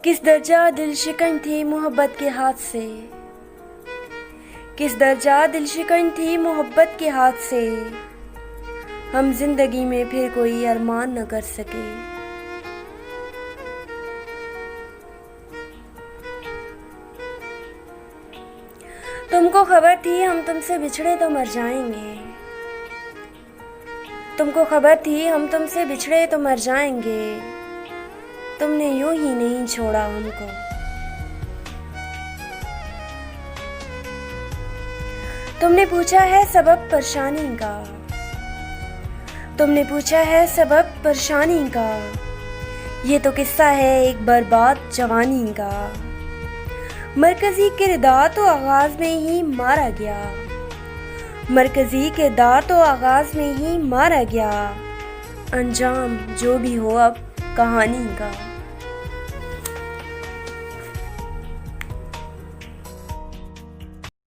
किस दर्जा दिल शिकन थी मोहब्बत के हाथ से, किस दर्जा दिल शिकन थी मोहब्बत के हाथ से, हम जिंदगी में फिर कोई अरमान न कर सके। तुमको खबर थी हम तुमसे बिछड़े तो मर जाएंगे, तुमको खबर थी हम तुमसे बिछड़े तो मर जाएंगे, तुमने यूं ही नहीं छोड़ा हमको। तुमने पूछा है सबब परेशानी का, तुमने पूछा है सबब परेशानी का, ये तो किस्सा है एक बर्बाद जवानी का। मरकजी किरदार तो आगाज में ही मारा गया, मरकजी किरदार तो आगाज में ही मारा गया, अंजाम जो भी हो अब कहानी का।